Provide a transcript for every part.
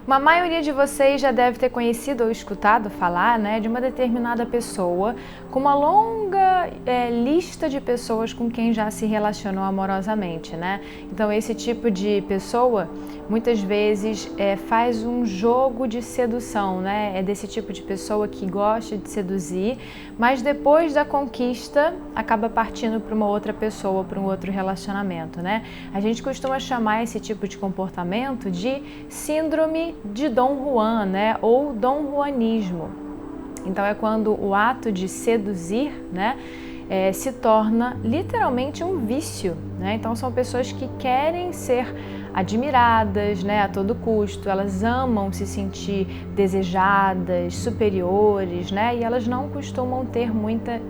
Uma maioria de vocês já deve ter conhecido ou escutado falar, né, de uma determinada pessoa com uma longa lista de pessoas com quem já se relacionou amorosamente, né? Então esse tipo de pessoa muitas vezes faz um jogo de sedução, né? É desse tipo de pessoa que gosta de seduzir, mas depois da conquista acaba partindo para uma outra pessoa, para um outro relacionamento, né? A gente costuma chamar esse tipo de comportamento de síndrome de Dom Juan, né? Ou Dom Juanismo. Então é quando o ato de seduzir, né, se torna literalmente um vício, né? Então são pessoas que querem ser admiradas, né, a todo custo, elas amam se sentir desejadas, superiores, né, e elas não costumam ter muita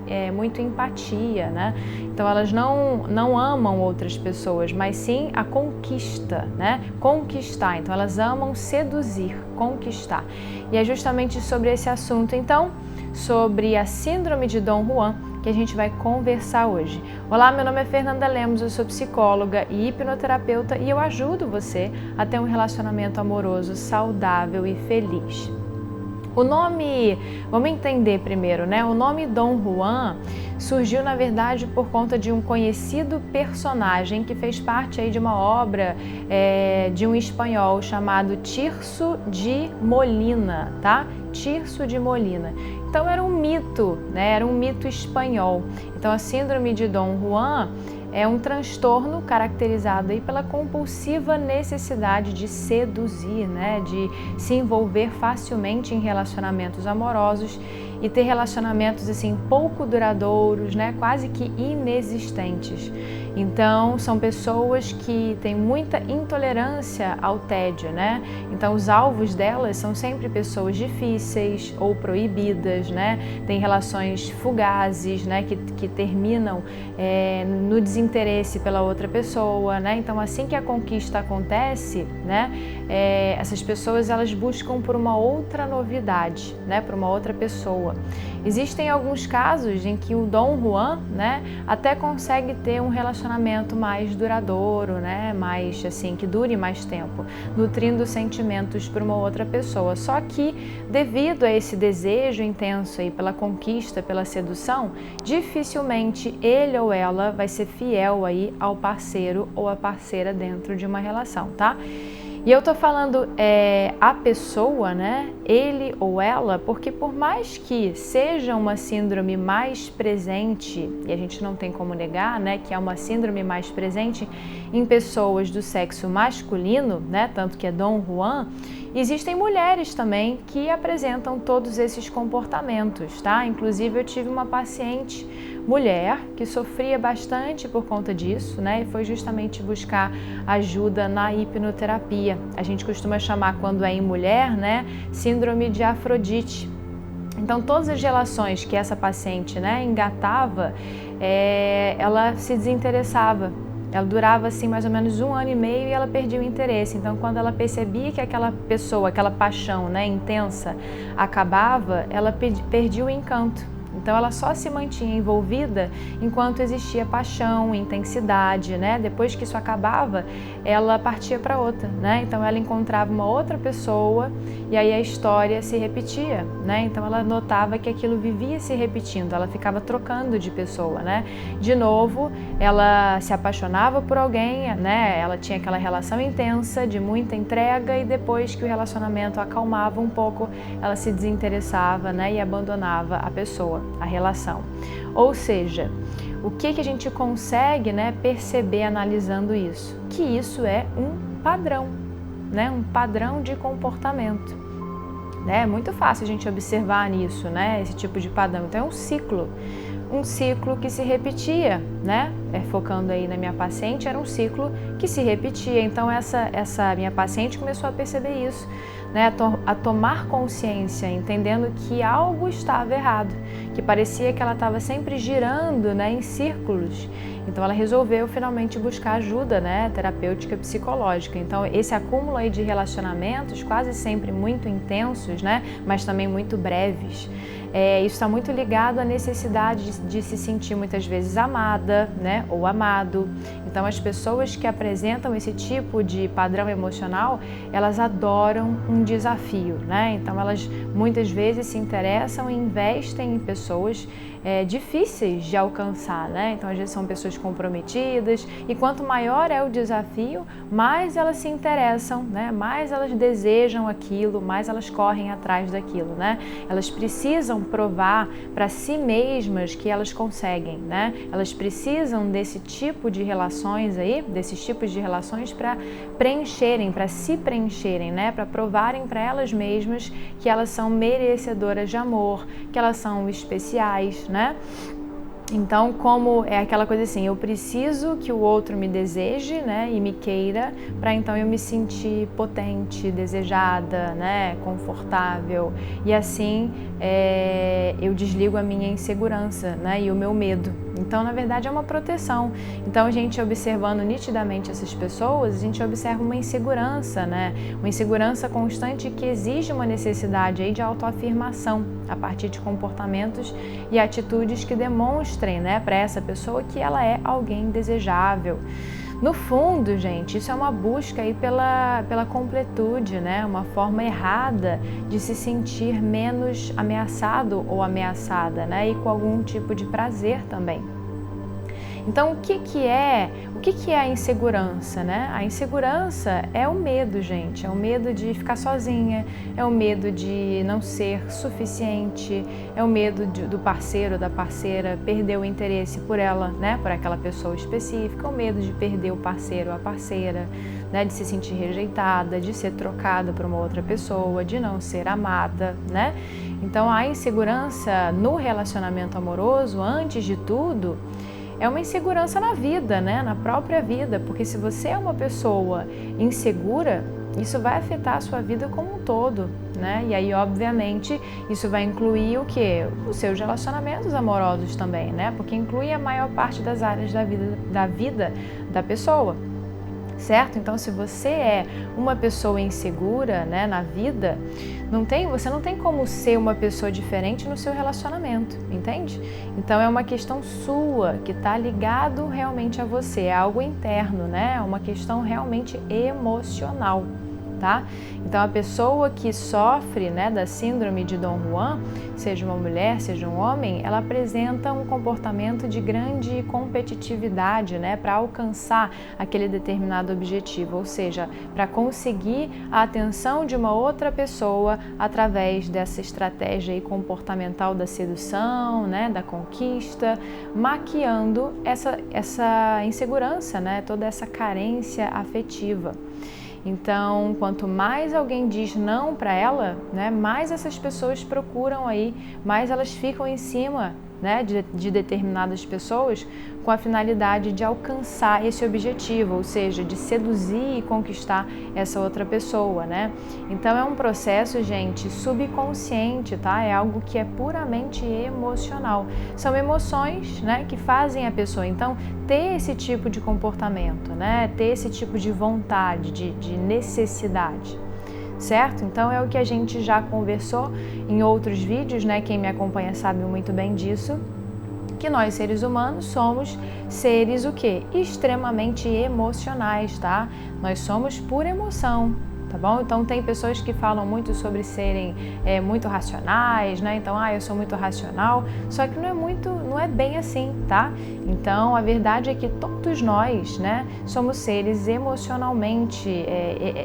empatia, né, então elas não amam outras pessoas, mas sim a conquista, né, conquistar, então elas amam seduzir, conquistar, e é justamente sobre esse assunto, então, sobre a síndrome de Dom Juan, que a gente vai conversar hoje. Olá, meu nome é Fernanda Lemos, eu sou psicóloga e hipnoterapeuta e eu ajudo você a ter um relacionamento amoroso saudável e feliz. O nome, vamos entender primeiro, né? O nome Dom Juan surgiu, na verdade, por conta de um conhecido personagem que fez parte aí de uma obra de um espanhol chamado Tirso de Molina, tá? Tirso de Molina. Então era um mito, né? Era um mito espanhol. Então a síndrome de Dom Juan é um transtorno caracterizado aí pela compulsiva necessidade de seduzir, né? De se envolver facilmente em relacionamentos amorosos e ter relacionamentos assim pouco duradouros, né? Quase que inexistentes. Então são pessoas que têm muita intolerância ao tédio, né? Então os alvos delas são sempre pessoas difíceis ou proibidas, né? Tem relações fugazes, né? Que terminam no desinteresse pela outra pessoa, né? Então assim que a conquista acontece, né? Essas pessoas elas buscam por uma outra novidade, né? Por uma outra pessoa. Existem alguns casos em que o Dom Juan, né? Até consegue ter um relacionamento mais duradouro, né? Mais assim, que dure mais tempo, nutrindo sentimentos por uma outra pessoa. Só que devido a esse desejo intenso aí pela conquista, pela sedução, dificilmente ele ou ela vai ser fiel aí ao parceiro ou à parceira dentro de uma relação, tá? E eu tô falando a pessoa, né, ele ou ela, porque por mais que seja uma síndrome mais presente, e a gente não tem como negar, né, que é uma síndrome mais presente em pessoas do sexo masculino, né, tanto que é Dom Juan, existem mulheres também que apresentam todos esses comportamentos, tá? Inclusive eu tive uma paciente mulher que sofria bastante por conta disso, né? E foi justamente buscar ajuda na hipnoterapia. A gente costuma chamar, quando é em mulher, né, síndrome de Afrodite. Então, todas as relações que essa paciente, né, engatava, ela se desinteressava. Ela durava assim mais ou menos 1 ano e meio e ela perdia o interesse. Então, quando ela percebia que aquela pessoa, aquela paixão, né, intensa acabava, ela perdia o encanto. Então ela só se mantinha envolvida enquanto existia paixão, intensidade, né? Depois que isso acabava, ela partia para outra, né? Então ela encontrava uma outra pessoa e aí a história se repetia, né? Então ela notava que aquilo vivia se repetindo, ela ficava trocando de pessoa, né? De novo, ela se apaixonava por alguém, né? Ela tinha aquela relação intensa, de muita entrega, e depois que o relacionamento acalmava um pouco, ela se desinteressava, né? E abandonava a pessoa, a relação. Ou seja, o que a gente consegue, né, perceber analisando isso? Que isso é um padrão, né, um padrão de comportamento. Né? É muito fácil a gente observar nisso, né, esse tipo de padrão. Então é um ciclo que se repetia, né? Focando aí na minha paciente, era um ciclo que se repetia. Então essa minha paciente começou a perceber isso, né? A tomar consciência, entendendo que algo estava errado, que parecia que ela estava sempre girando, né, em círculos. Então ela resolveu finalmente buscar ajuda, né, terapêutica psicológica. Então esse acúmulo aí de relacionamentos, quase sempre muito intensos, né, mas também muito breves, isso está muito ligado à necessidade de se sentir muitas vezes amada, né, né, ou amado. Então as pessoas que apresentam esse tipo de padrão emocional, elas adoram um desafio, né? Então elas muitas vezes se interessam e investem em pessoas difíceis de alcançar, né? Então às vezes são pessoas comprometidas e quanto maior é o desafio, mais elas se interessam, né? Mais elas desejam aquilo, mais elas correm atrás daquilo, né? Elas precisam provar para si mesmas que elas conseguem, né? Elas precisam desse tipo de relações aí, desses tipos de relações para preencherem, para se preencherem, né? Para provarem para elas mesmas que elas são merecedoras de amor, que elas são especiais, né? Então, como é aquela coisa assim, eu preciso que o outro me deseje, né, e me queira, para então eu me sentir potente, desejada, né, confortável, e assim eu desligo a minha insegurança, né, e o meu medo. Então, na verdade, é uma proteção. Então, a gente observando nitidamente essas pessoas, a gente observa uma insegurança, né, uma insegurança constante que exige uma necessidade aí de autoafirmação a partir de comportamentos e atitudes que demonstrem, né, para essa pessoa que ela é alguém desejável. No fundo, gente, isso é uma busca aí pela completude, né? Uma forma errada de se sentir menos ameaçado ou ameaçada, né? E com algum tipo de prazer também. Então, o que é a insegurança, né? A insegurança é o medo, gente. É o medo de ficar sozinha, é o medo de não ser suficiente, é o medo do parceiro ou da parceira perder o interesse por ela, né? Por aquela pessoa específica, é o medo de perder o parceiro ou a parceira, né? De se sentir rejeitada, de ser trocada por uma outra pessoa, de não ser amada, né? Então, a insegurança no relacionamento amoroso, antes de tudo, é uma insegurança na vida, né? Na própria vida, porque se você é uma pessoa insegura, isso vai afetar a sua vida como um todo, né? E aí, obviamente, isso vai incluir o quê? Os seus relacionamentos amorosos também, né? Porque inclui a maior parte das áreas da vida da pessoa. Certo? Então, se você é uma pessoa insegura, né, na vida, você não tem como ser uma pessoa diferente no seu relacionamento, entende? Então, é uma questão sua, que está ligado realmente a você, é algo interno, né? É uma questão realmente emocional. Tá? Então a pessoa que sofre, né, da síndrome de Dom Juan, seja uma mulher, seja um homem, ela apresenta um comportamento de grande competitividade, né, para alcançar aquele determinado objetivo, ou seja, para conseguir a atenção de uma outra pessoa através dessa estratégia aí comportamental da sedução, né, da conquista, maquiando essa insegurança, né, toda essa carência afetiva. Então, quanto mais alguém diz não para ela, né, mais essas pessoas procuram aí, mais elas ficam em cima, né, de determinadas pessoas com a finalidade de alcançar esse objetivo, ou seja, de seduzir e conquistar essa outra pessoa, né? Então é um processo, gente, subconsciente, tá? É algo que é puramente emocional. São emoções, né, que fazem a pessoa, então, ter esse tipo de comportamento, né? Ter esse tipo de vontade, de necessidade. Certo? Então é o que a gente já conversou em outros vídeos, né? Quem me acompanha sabe muito bem disso, que nós seres humanos somos seres o quê? Extremamente emocionais, tá? Nós somos por emoção. Tá bom? Então tem pessoas que falam muito sobre serem muito racionais, né? Então, eu sou muito racional, só que não é bem assim, tá? Então a verdade é que todos nós, né, somos seres emocionalmente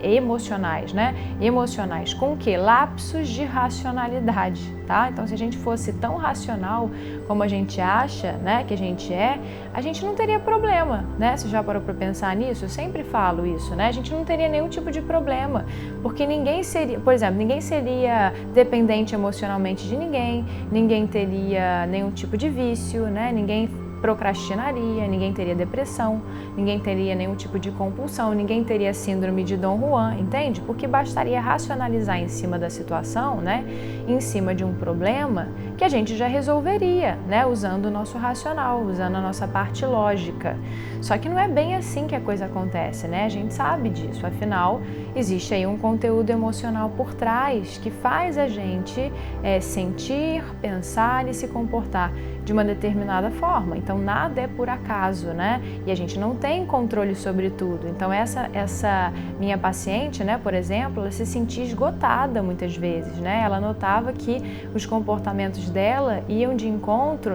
emocionais, né? Emocionais com o quê? Lapsos de racionalidade, tá? Então se a gente fosse tão racional como a gente acha, né, que a gente não teria problema, né? Você já parou para pensar nisso? Eu sempre falo isso, né? A gente não teria nenhum tipo de problema, porque ninguém seria, por exemplo, ninguém seria dependente emocionalmente de ninguém teria nenhum tipo de vício, né? Ninguém procrastinaria, ninguém teria depressão, ninguém teria nenhum tipo de compulsão, ninguém teria síndrome de Dom Juan, entende? Porque bastaria racionalizar em cima da situação, né? Em cima de um problema que a gente já resolveria, né? Usando o nosso racional, usando a nossa parte lógica. Só que não é bem assim que a coisa acontece, né? A gente sabe disso, afinal, existe aí um conteúdo emocional por trás que faz a gente sentir, pensar e se comportar de uma determinada forma. Então nada é por acaso, né? E a gente não tem controle sobre tudo. Então essa minha paciente, né, por exemplo, ela se sentia esgotada muitas vezes, né? Ela notava que os comportamentos dela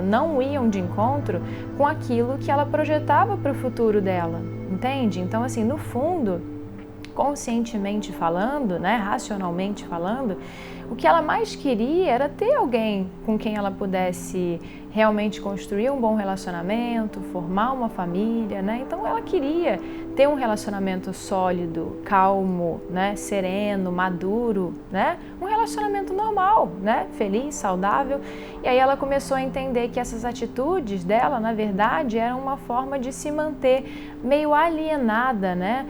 não iam de encontro com aquilo que ela projetava para o futuro dela, entende? Então, assim, no fundo, conscientemente falando, né, racionalmente falando, o que ela mais queria era ter alguém com quem ela pudesse realmente construir um bom relacionamento, formar uma família, né? Então ela queria ter um relacionamento sólido, calmo, né, sereno, maduro, né? Um relacionamento normal, né, feliz, saudável. E aí ela começou a entender que essas atitudes dela, na verdade, eram uma forma de se manter meio alienada, né,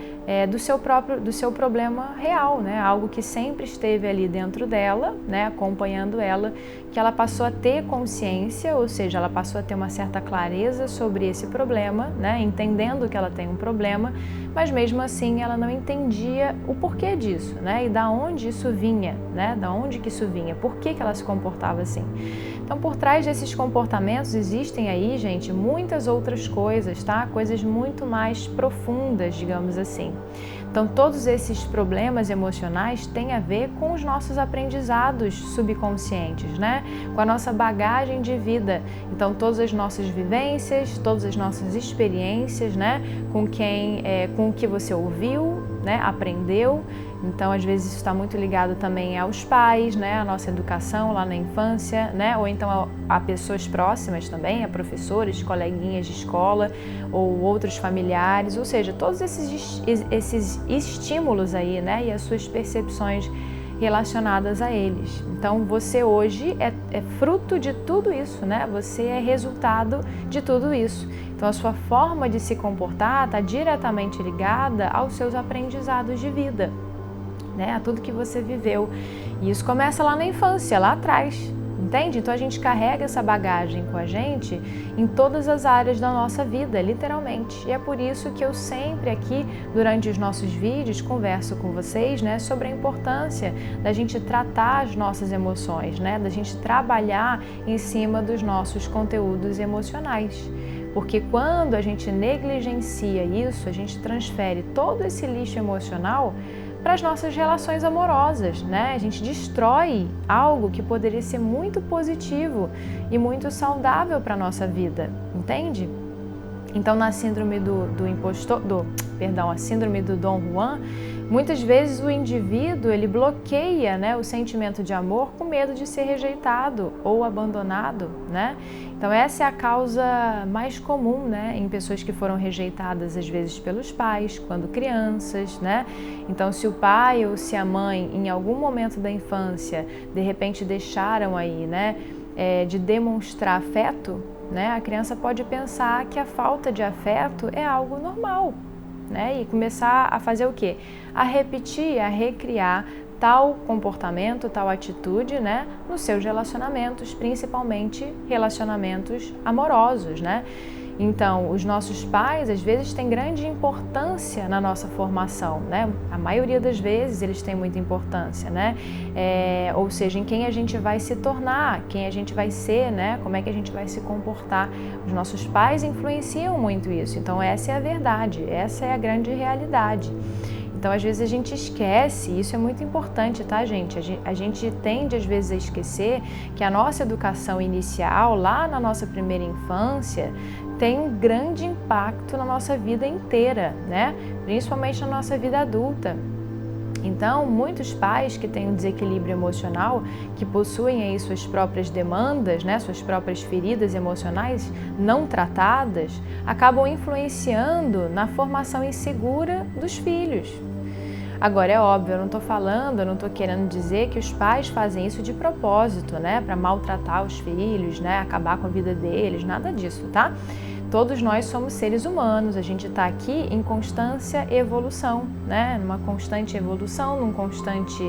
do seu problema real, né? Algo que sempre esteve ali dentro dela, né, acompanhando ela, que ela passou a ter consciência, ou seja, ela passou a ter uma certa clareza sobre esse problema, né, entendendo que ela tem um problema, mas mesmo assim ela não entendia o porquê disso, né, e da onde isso vinha, né, da onde que isso vinha, por que ela se comportava assim. Então, por trás desses comportamentos existem aí, gente, muitas outras coisas, tá? Coisas muito mais profundas, digamos assim. Então, todos esses problemas emocionais têm a ver com os nossos aprendizados subconscientes, né? Com a nossa bagagem de vida. Então, todas as nossas vivências, todas as nossas experiências, né? Com o que você ouviu, né? Aprendeu. Então, às vezes, isso está muito ligado também aos pais, né? A nossa educação lá na infância, né? Ou então a pessoas próximas também, a professores, coleguinhas de escola ou outros familiares. Ou seja, todos esses estímulos aí, né? E as suas percepções relacionadas a eles. Então, você hoje é fruto de tudo isso, né? Você é resultado de tudo isso. Então, a sua forma de se comportar está diretamente ligada aos seus aprendizados de vida, né, a tudo que você viveu. E isso começa lá na infância, lá atrás, entende? Então a gente carrega essa bagagem com a gente em todas as áreas da nossa vida, literalmente. E é por isso que eu sempre aqui, durante os nossos vídeos, converso com vocês, né, sobre a importância da gente tratar as nossas emoções, né, da gente trabalhar em cima dos nossos conteúdos emocionais. Porque quando a gente negligencia isso, a gente transfere todo esse lixo emocional para as nossas relações amorosas, né? A gente destrói algo que poderia ser muito positivo e muito saudável para a nossa vida, entende? Então, na síndrome a síndrome do Dom Juan, muitas vezes o indivíduo ele bloqueia, né, o sentimento de amor com medo de ser rejeitado ou abandonado, né? Então essa é a causa mais comum, né, em pessoas que foram rejeitadas às vezes pelos pais quando crianças, né? Então se o pai ou se a mãe em algum momento da infância de repente deixaram aí, né, de demonstrar afeto, né, a criança pode pensar que a falta de afeto é algo normal, né, e começar a fazer o quê? A repetir, a recriar tal comportamento, tal atitude, né, nos seus relacionamentos, principalmente relacionamentos amorosos, né? Então, os nossos pais, às vezes, têm grande importância na nossa formação, né? A maioria das vezes, eles têm muita importância, né? Ou seja, em quem a gente vai se tornar, quem a gente vai ser, né? Como é que a gente vai se comportar. Os nossos pais influenciam muito isso. Então, essa é a verdade, essa é a grande realidade. Então, às vezes a gente esquece, isso é muito importante, tá, gente? A gente tende, às vezes, a esquecer que a nossa educação inicial, lá na nossa primeira infância, tem um grande impacto na nossa vida inteira, né? Principalmente na nossa vida adulta. Então, muitos pais que têm um desequilíbrio emocional, que possuem aí suas próprias demandas, né, suas próprias feridas emocionais não tratadas, acabam influenciando na formação insegura dos filhos. Agora, é óbvio, eu não estou querendo dizer que os pais fazem isso de propósito, né, para maltratar os filhos, né, acabar com a vida deles, nada disso, tá? Todos nós somos seres humanos, a gente está aqui em constância evolução, né? Numa constante evolução, num constante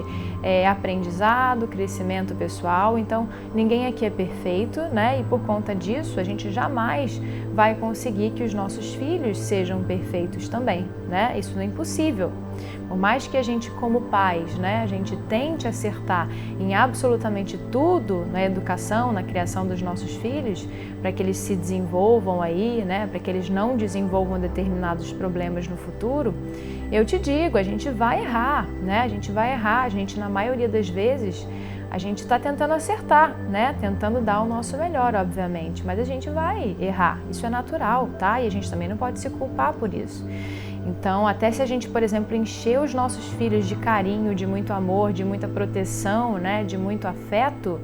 aprendizado, crescimento pessoal. Então, ninguém aqui é perfeito, né? E por conta disso, a gente jamais vai conseguir que os nossos filhos sejam perfeitos também, né? Isso não é impossível. Por mais que a gente, como pais, né, a gente tente acertar em absolutamente tudo na educação, na criação dos nossos filhos, para que eles se desenvolvam aí, né, para que eles não desenvolvam determinados problemas no futuro, eu te digo, a gente vai errar, né? A gente vai errar, a gente, na maioria das vezes, a gente está tentando acertar, né? Tentando dar o nosso melhor, obviamente, mas a gente vai errar, isso é natural, tá? E a gente também não pode se culpar por isso. Então, até se a gente, por exemplo, encher os nossos filhos de carinho, de muito amor, de muita proteção, né, de muito afeto,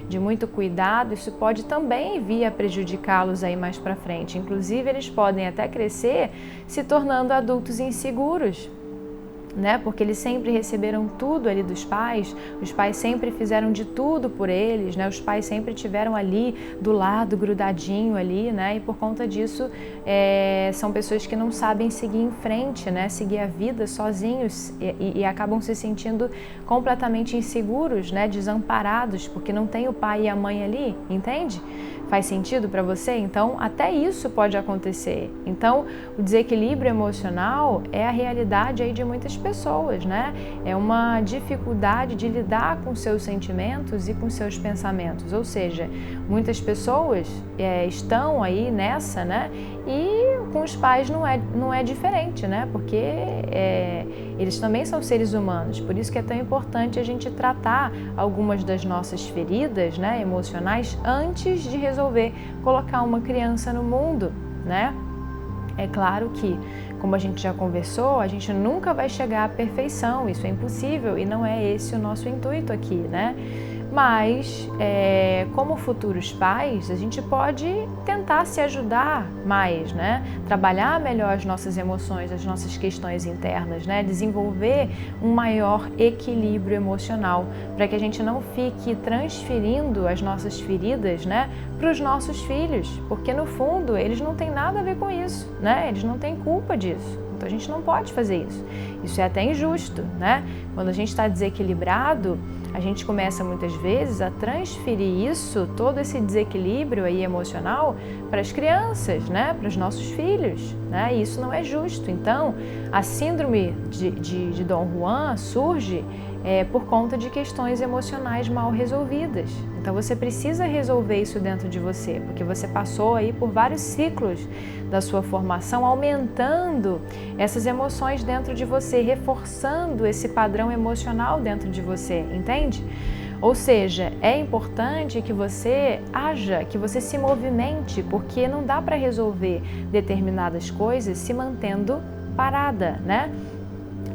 de muito cuidado, isso pode também vir a prejudicá-los aí mais para frente. Inclusive, eles podem até crescer se tornando adultos inseguros, né? Porque eles sempre receberam tudo ali dos pais, os pais sempre fizeram de tudo por eles, né? Os pais sempre tiveram ali do lado, grudadinho ali, né? E por conta disso, são pessoas que não sabem seguir em frente, né? Seguir a vida sozinhos e acabam se sentindo completamente inseguros, né? Desamparados, porque não tem o pai e a mãe ali, entende? Faz sentido para você? Então, até isso pode acontecer. Então, o desequilíbrio emocional é a realidade aí de muitas pessoas, né? É uma dificuldade de lidar com seus sentimentos e com seus pensamentos. Ou seja, muitas pessoas estão aí nessa, né? E com os pais não é diferente, né? Porque eles também são seres humanos. Por isso que é tão importante a gente tratar algumas das nossas feridas, né, emocionais antes de resolver colocar uma criança no mundo, né? É claro que, como a gente já conversou, a gente nunca vai chegar à perfeição, isso é impossível e não é esse o nosso intuito aqui, né? Mas, como futuros pais, a gente pode tentar se ajudar mais, né? Trabalhar melhor as nossas emoções, as nossas questões internas, né? Desenvolver um maior equilíbrio emocional, para que a gente não fique transferindo as nossas feridas, né, para os nossos filhos, porque no fundo eles não têm nada a ver com isso, né? Eles não têm culpa disso. Então a gente não pode fazer isso. Isso é até injusto, né? Quando a gente está desequilibrado, a gente começa muitas vezes a transferir isso, todo esse desequilíbrio aí emocional para as crianças, né? Para os nossos filhos, né? E isso não é justo. Então, a síndrome de Dom Juan surge por conta de questões emocionais mal resolvidas. Então você precisa resolver isso dentro de você, porque você passou aí por vários ciclos da sua formação, aumentando essas emoções dentro de você, reforçando esse padrão emocional dentro de você, entende? Ou seja, é importante que você haja, que você se movimente, porque não dá para resolver determinadas coisas se mantendo parada, né?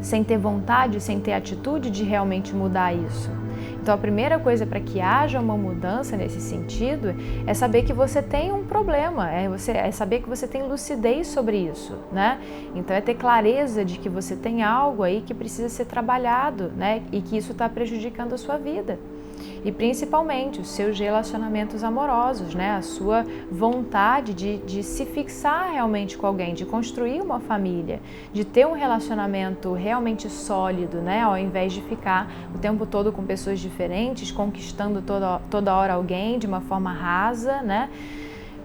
Sem ter vontade, sem ter atitude de realmente mudar isso. Então, a primeira coisa para que haja uma mudança nesse sentido é saber que você tem um problema, é saber que você tem lucidez sobre isso, né? Então, é ter clareza de que você tem algo aí que precisa ser trabalhado, né? E que isso está prejudicando a sua vida. E principalmente os seus relacionamentos amorosos, né? A sua vontade de se fixar realmente com alguém, de construir uma família, de ter um relacionamento realmente sólido, né? Ao invés de ficar o tempo todo com pessoas diferentes, conquistando toda hora alguém de uma forma rasa, né?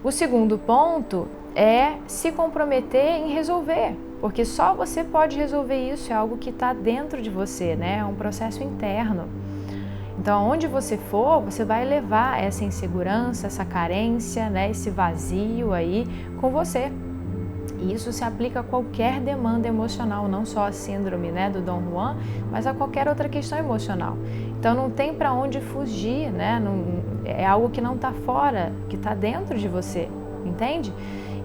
O segundo ponto é se comprometer em resolver, porque só você pode resolver isso, é algo que está dentro de você, né? É um processo interno. Então, onde você for, você vai levar essa insegurança, essa carência, né, esse vazio aí com você. E isso se aplica a qualquer demanda emocional, não só a síndrome, né, do Dom Juan, mas a qualquer outra questão emocional. Então, não tem para onde fugir, né? É algo que não está fora, que está dentro de você, entende?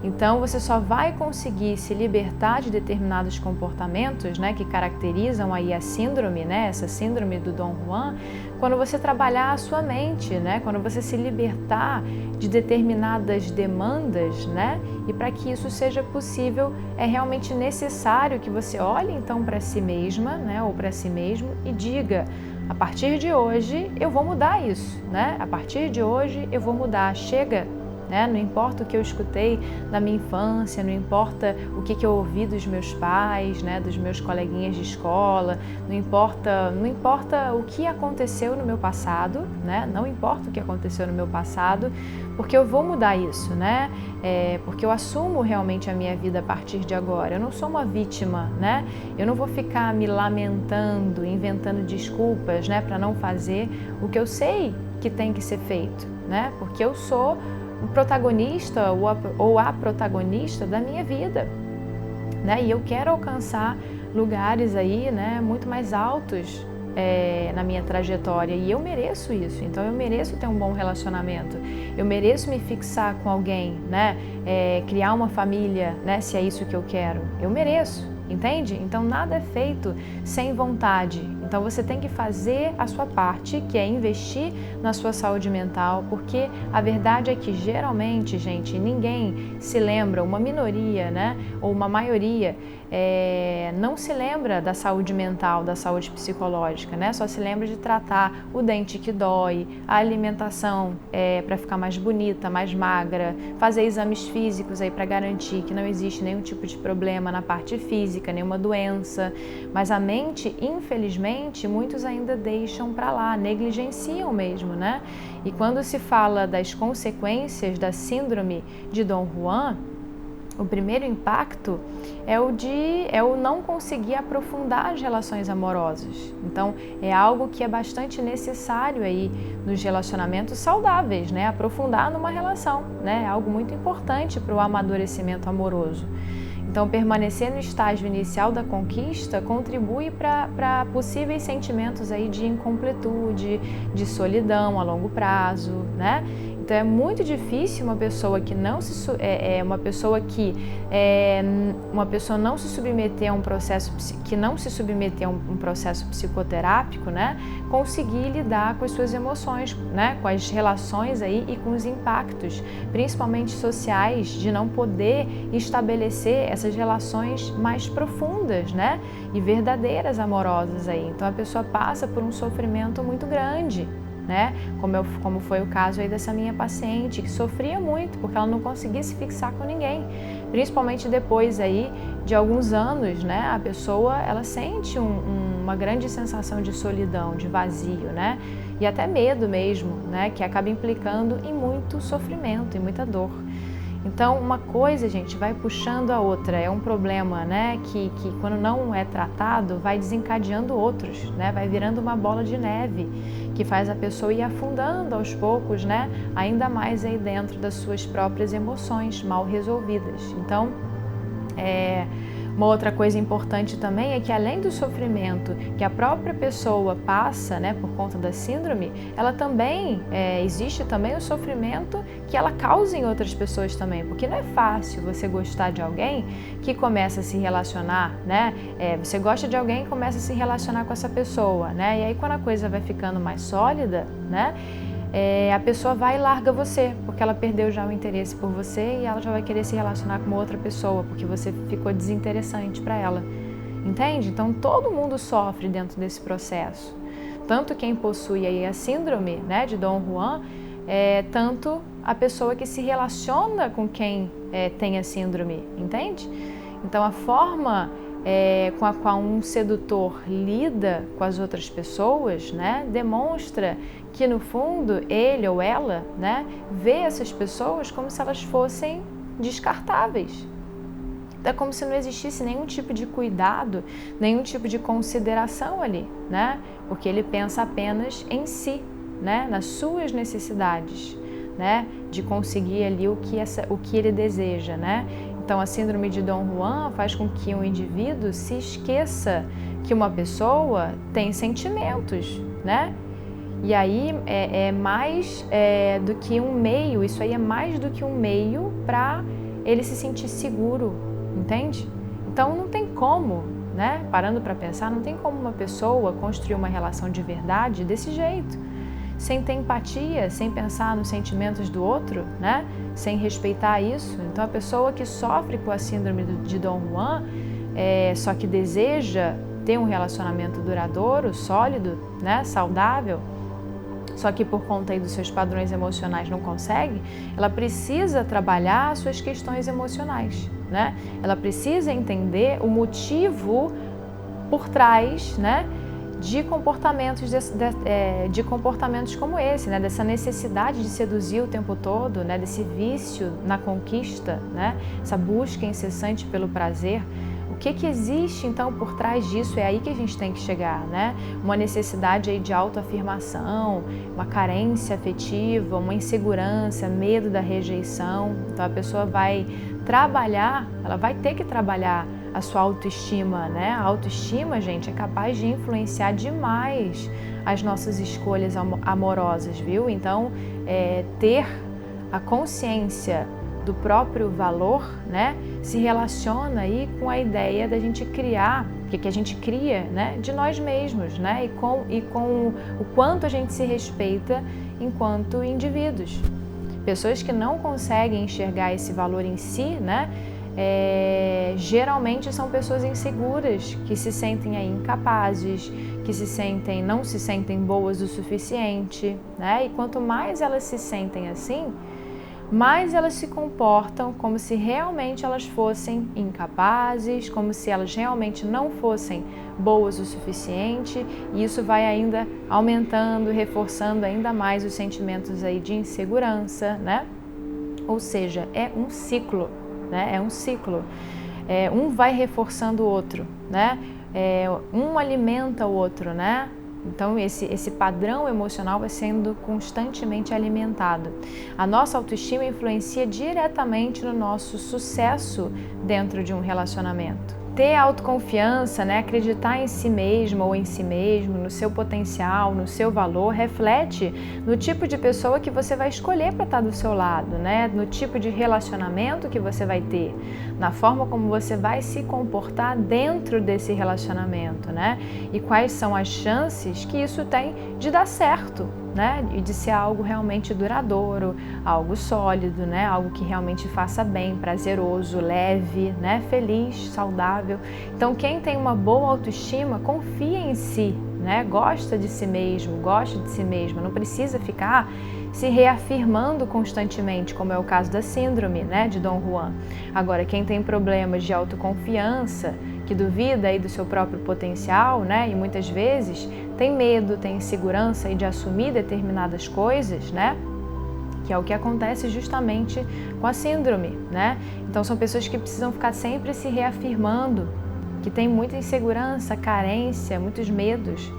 Então, você só vai conseguir se libertar de determinados comportamentos, né, que caracterizam aí a síndrome, né, essa síndrome do Dom Juan, quando você trabalhar a sua mente, né, quando você se libertar de determinadas demandas, né, e para que isso seja possível, é realmente necessário que você olhe então para si mesma, né, ou para si mesmo e diga: a partir de hoje eu vou mudar isso, né? A partir de hoje eu vou mudar, chega. né? Não importa o que eu escutei na minha infância, não importa o que eu ouvi dos meus pais, né? Dos meus coleguinhas de escola, não importa o que aconteceu no meu passado, né? Não importa o que aconteceu no meu passado, porque eu vou mudar isso, né? Porque eu assumo realmente a minha vida a partir de agora. Eu não sou uma vítima, né? Eu não vou ficar me lamentando, inventando desculpas, né? Para não fazer o que eu sei que tem que ser feito, né? Porque eu sou o protagonista ou a protagonista da minha vida, né? E eu quero alcançar lugares aí, né? Muito mais altos na minha trajetória, e eu mereço isso. Então eu mereço ter um bom relacionamento, eu mereço me fixar com alguém, né? Criar uma família, né? Se é isso que eu quero, eu mereço, entende? Então nada é feito sem vontade. Então você tem que fazer a sua parte, que é investir na sua saúde mental, porque a verdade é que geralmente, gente, ninguém se lembra, uma minoria, né, ou uma maioria, não se lembra da saúde mental, da saúde psicológica, né? Só se lembra de tratar o dente que dói, a alimentação para ficar mais bonita, mais magra, fazer exames físicos aí para garantir que não existe nenhum tipo de problema na parte física, nenhuma doença, mas a mente, infelizmente, muitos ainda deixam para lá, negligenciam mesmo, né? E quando se fala das consequências da síndrome de Dom Juan, o primeiro impacto é o não conseguir aprofundar as relações amorosas. Então, é algo que é bastante necessário aí nos relacionamentos saudáveis, né? Aprofundar numa relação, né? É algo muito importante para o amadurecimento amoroso. Então, permanecer no estágio inicial da conquista contribui para possíveis sentimentos aí de incompletude, de solidão a longo prazo, né? Então, é muito difícil uma pessoa que não se submeter a um processo psicoterápico, né, conseguir lidar com as suas emoções, né, com as relações aí e com os impactos, principalmente sociais, de não poder estabelecer essas relações mais profundas, né, e verdadeiras amorosas aí. Então a pessoa passa por um sofrimento muito grande, né? Como foi o caso aí dessa minha paciente, que sofria muito porque ela não conseguia se fixar com ninguém, principalmente depois aí de alguns anos, né? A pessoa, ela sente uma grande sensação de solidão, de vazio, né? E até medo mesmo, né? Que acaba implicando em muito sofrimento, em muita dor. Então, uma coisa, gente, vai puxando a outra. É um problema, né, que quando não é tratado, vai desencadeando outros, né, vai virando uma bola de neve, que faz a pessoa ir afundando aos poucos, né, ainda mais aí dentro das suas próprias emoções mal resolvidas. Então, uma outra coisa importante também é que, além do sofrimento que a própria pessoa passa, né, por conta da síndrome, ela também, existe também o sofrimento que ela causa em outras pessoas também, porque não é fácil você gostar de alguém que começa a se relacionar, né, você gosta de alguém e começa a se relacionar com essa pessoa, né, e aí quando a coisa vai ficando mais sólida, né, a pessoa vai e larga você, porque ela perdeu já o interesse por você e ela já vai querer se relacionar com uma outra pessoa, porque você ficou desinteressante para ela, entende? Então todo mundo sofre dentro desse processo, tanto quem possui aí a síndrome, né, de Dom Juan, tanto a pessoa que se relaciona com quem tem a síndrome, entende? Então a forma com a qual um sedutor lida com as outras pessoas, né, demonstra que no fundo ele ou ela, né, vê essas pessoas como se elas fossem descartáveis. É como se não existisse nenhum tipo de cuidado, nenhum tipo de consideração ali, né, porque ele pensa apenas em si, né, nas suas necessidades, né, de conseguir ali o que ele deseja, né. Então, a síndrome de Dom Juan faz com que um indivíduo se esqueça que uma pessoa tem sentimentos, né? E aí é mais do que um meio, isso aí é mais do que um meio para ele se sentir seguro, entende? Então, não tem como, né? Parando para pensar, não tem como uma pessoa construir uma relação de verdade desse jeito, sem ter empatia, sem pensar nos sentimentos do outro, né? Sem respeitar isso. Então, a pessoa que sofre com a síndrome de Dom Juan, só que deseja ter um relacionamento duradouro, sólido, né? Saudável, só que por conta aí dos seus padrões emocionais não consegue, ela precisa trabalhar as suas questões emocionais, né? Ela precisa entender o motivo por trás, né, de comportamentos, de comportamentos como esse, né, dessa necessidade de seduzir o tempo todo, né, desse vício na conquista, né, essa busca incessante pelo prazer. O que existe então por trás disso? É aí que a gente tem que chegar, né? Uma necessidade aí de autoafirmação, uma carência afetiva, uma insegurança, medo da rejeição. Então a pessoa vai trabalhar, ela vai ter que trabalhar a sua autoestima, né? A autoestima, gente, é capaz de influenciar demais as nossas escolhas amorosas, viu? Então, ter a consciência do próprio valor, né, se relaciona aí com a ideia da gente criar, que a gente cria, né, de nós mesmos, né, e com o quanto a gente se respeita enquanto indivíduos. Pessoas que não conseguem enxergar esse valor em si, né, geralmente são pessoas inseguras, que se sentem aí incapazes, que não se sentem boas o suficiente, né, e quanto mais elas se sentem assim, mais elas se comportam como se realmente elas fossem incapazes, como se elas realmente não fossem boas o suficiente, e isso vai ainda aumentando, reforçando ainda mais os sentimentos aí de insegurança, né? Ou seja, é um ciclo, né? É um ciclo. Um vai reforçando o outro, né? Um alimenta o outro, né? Então esse padrão emocional vai sendo constantemente alimentado. A nossa autoestima influencia diretamente no nosso sucesso dentro de um relacionamento. Ter autoconfiança, né, acreditar em si mesmo ou em si mesmo, no seu potencial, no seu valor, reflete no tipo de pessoa que você vai escolher para estar do seu lado, né, no tipo de relacionamento que você vai ter, na forma como você vai se comportar dentro desse relacionamento, né, e quais são as chances que isso tem de dar certo, né, e de ser algo realmente duradouro, algo sólido, né, algo que realmente faça bem, prazeroso, leve, né, feliz, saudável. Então, quem tem uma boa autoestima, confia em si, né, gosta de si mesmo, gosta de si mesma, não precisa ficar se reafirmando constantemente, como é o caso da síndrome, né, de Dom Juan. Agora, quem tem problemas de autoconfiança, que duvida aí do seu próprio potencial, né, e muitas vezes tem medo, tem insegurança aí de assumir determinadas coisas, né, que é o que acontece justamente com a síndrome, né? Então são pessoas que precisam ficar sempre se reafirmando, que tem muita insegurança, carência, muitos medos.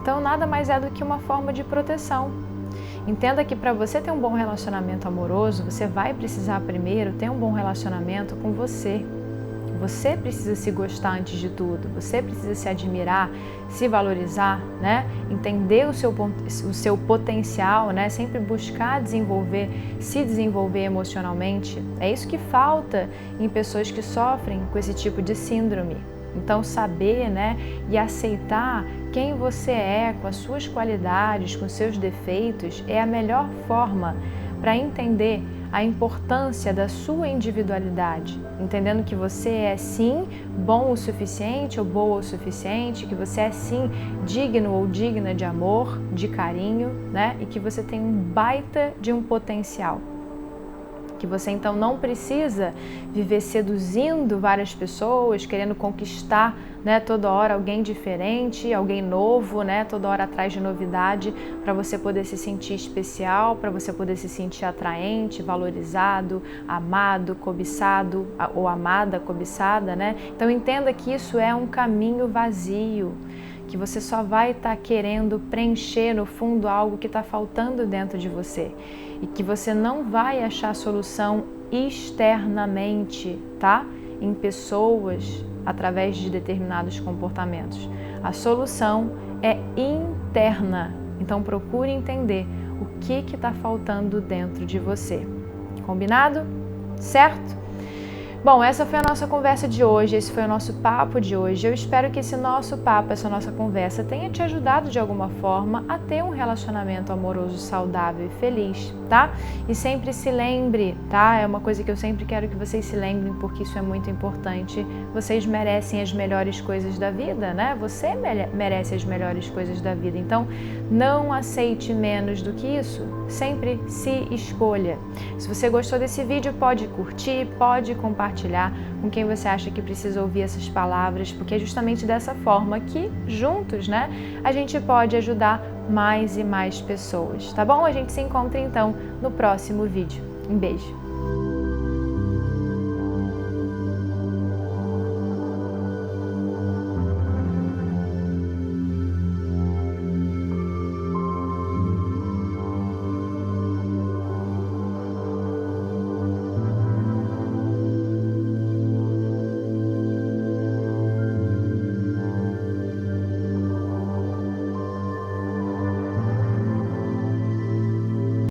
Então nada mais é do que uma forma de proteção. Entenda que para você ter um bom relacionamento amoroso, você vai precisar primeiro ter um bom relacionamento com você. Você precisa se gostar antes de tudo, você precisa se admirar, se valorizar, né? Entender o seu potencial, né? Sempre buscar se desenvolver emocionalmente. É isso que falta em pessoas que sofrem com esse tipo de síndrome. Então saber, né, e aceitar quem você é, com as suas qualidades, com os seus defeitos, é a melhor forma para entender a importância da sua individualidade, entendendo que você é sim bom o suficiente ou boa o suficiente, que você é sim digno ou digna de amor, de carinho, né? E que você tem um baita de um potencial. Que você então não precisa viver seduzindo várias pessoas, querendo conquistar, né, toda hora alguém diferente, alguém novo, né, toda hora atrás de novidade, para você poder se sentir especial, para você poder se sentir atraente, valorizado, amado, cobiçado ou amada, cobiçada, né? Então entenda que isso é um caminho vazio, que você só vai estar querendo preencher no fundo algo que está faltando dentro de você e que você não vai achar solução externamente, tá? Em pessoas, através de determinados comportamentos. A solução é interna, então procure entender o que está faltando dentro de você. Combinado? Certo? Bom, essa foi a nossa conversa de hoje, esse foi o nosso papo de hoje. Eu espero que esse nosso papo, essa nossa conversa tenha te ajudado de alguma forma a ter um relacionamento amoroso saudável e feliz, tá? E sempre se lembre, tá? É uma coisa que eu sempre quero que vocês se lembrem, porque isso é muito importante. Vocês merecem as melhores coisas da vida, né? Você merece as melhores coisas da vida. Então, não aceite menos do que isso. Sempre se escolha. Se você gostou desse vídeo, pode curtir, pode compartilhar com quem você acha que precisa ouvir essas palavras, porque é justamente dessa forma que, juntos, né, a gente pode ajudar mais e mais pessoas, tá bom? A gente se encontra então no próximo vídeo. Um beijo!